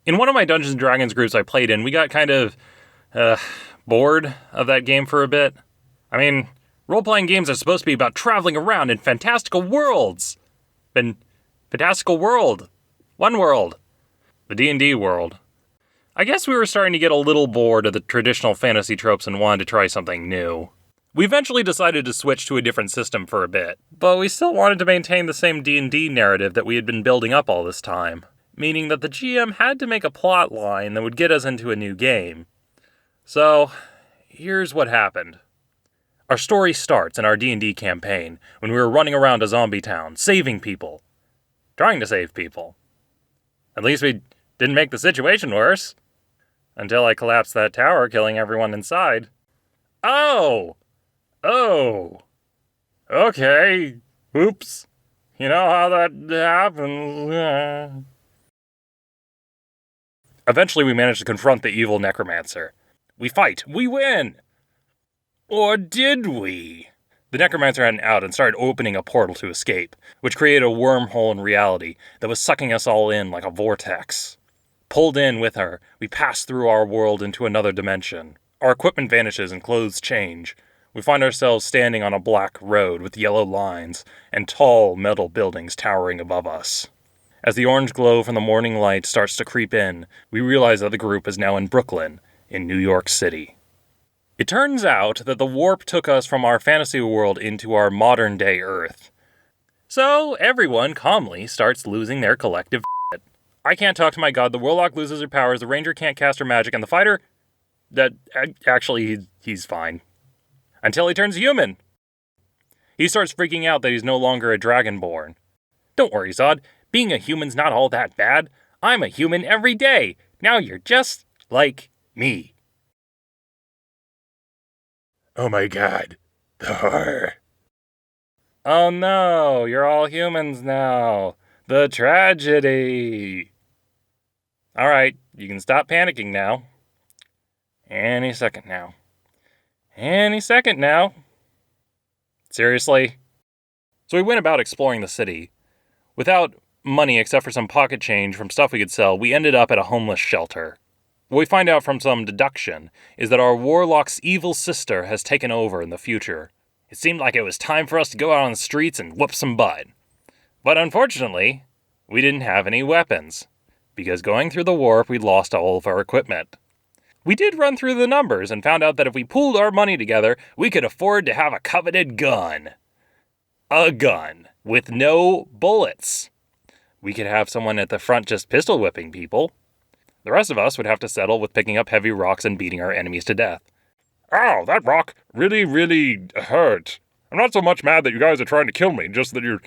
In one of my Dungeons & Dragons groups I played in, we got kind of bored of that game for a bit. I mean, role-playing games are supposed to be about traveling around in fantastical worlds. Fantastical world. One world. The D&D world. I guess we were starting to get a little bored of the traditional fantasy tropes and wanted to try something new. We eventually decided to switch to a different system for a bit, but we still wanted to maintain the same D&D narrative that we had been building up all this time, meaning that the GM had to make a plot line that would get us into a new game. So, here's what happened. Our story starts in our D&D campaign when we were running around a zombie town, saving people. Trying to save people. At least we didn't make the situation worse. Until I collapsed that tower, killing everyone inside. Oh! Okay. Oops. You know how that happens. Eventually we managed to confront the evil necromancer. We fight. We win! Or did we? The necromancer had an out and started opening a portal to escape, which created a wormhole in reality that was sucking us all in like a vortex. Pulled in with her, we pass through our world into another dimension. Our equipment vanishes and clothes change. We find ourselves standing on a black road with yellow lines and tall metal buildings towering above us. As the orange glow from the morning light starts to creep in, we realize that the group is now in Brooklyn, in New York City. It turns out that the warp took us from our fantasy world into our modern-day Earth. So everyone calmly starts losing their collective shit. I can't talk to my god, the warlock loses her powers, the ranger can't cast her magic, and the fighter... he's fine. Until he turns human. He starts freaking out that he's no longer a dragonborn. Don't worry, Zod. Being a human's not all that bad. I'm a human every day. Now you're just like me. Oh my god. The horror. Oh no, you're all humans now. The tragedy. Alright, you can stop panicking now. Any second now. Any second now. Seriously? So we went about exploring the city. Without money except for some pocket change from stuff we could sell, we ended up at a homeless shelter. What we find out from some deduction is that our warlock's evil sister has taken over in the future. It seemed like it was time for us to go out on the streets and whoop some butt. But unfortunately, we didn't have any weapons, because going through the warp, we lost all of our equipment. We did run through the numbers and found out that if we pooled our money together, we could afford to have a coveted gun. A gun with no bullets. We could have someone at the front just pistol whipping people. The rest of us would have to settle with picking up heavy rocks and beating our enemies to death. Ow, that rock really hurt. I'm not so much mad that you guys are trying to kill me, just that you're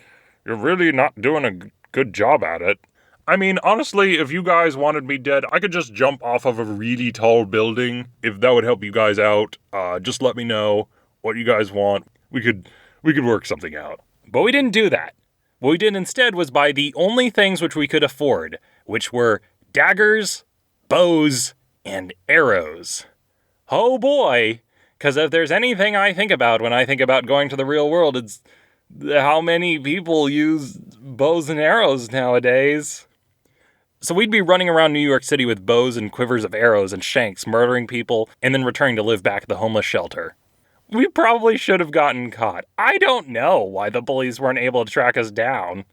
really not doing a good job at it. I mean, honestly, if you guys wanted me dead, I could just jump off of a really tall building. If that would help you guys out, just let me know what you guys want. We could work something out. But we didn't do that. What we did instead was buy the only things which we could afford, which were daggers, bows, and arrows. Oh boy, because if there's anything I think about when I think about going to the real world, it's how many people use bows and arrows nowadays. So we'd be running around New York City with bows and quivers of arrows and shanks, murdering people, and then returning to live back at the homeless shelter. We probably should have gotten caught. I don't know why the bullies weren't able to track us down.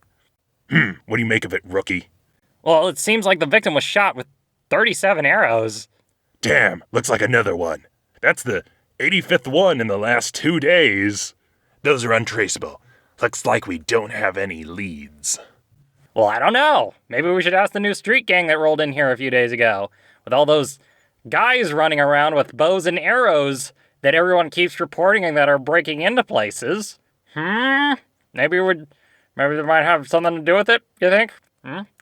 What do you make of it, rookie? Well, it seems like the victim was shot with 37 arrows. Damn, looks like another one. That's the 85th one in the last 2 days. Those are untraceable. Looks like we don't have any leads. Well, I don't know. Maybe we should ask the new street gang that rolled in here a few days ago. With all those guys running around with bows and arrows that everyone keeps reporting and that are breaking into places. Maybe they might have something to do with it, you think?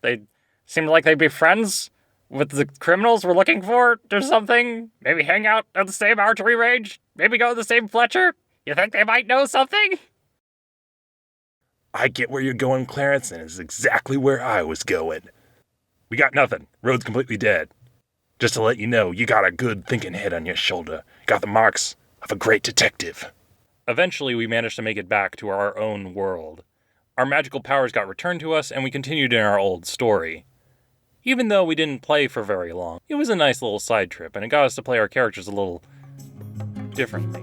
They seem like they'd be friends with the criminals we're looking for or something. Maybe hang out at the same archery range. Maybe go to the same Fletcher. You think they might know something? I get where you're going, Clarence, and it's exactly where I was going. We got nothing. Road's completely dead. Just to let you know, you got a good thinking head on your shoulder. Got the marks of a great detective. Eventually, we managed to make it back to our own world. Our magical powers got returned to us, and we continued in our old story. Even though we didn't play for very long, it was a nice little side trip, and it got us to play our characters a little differently.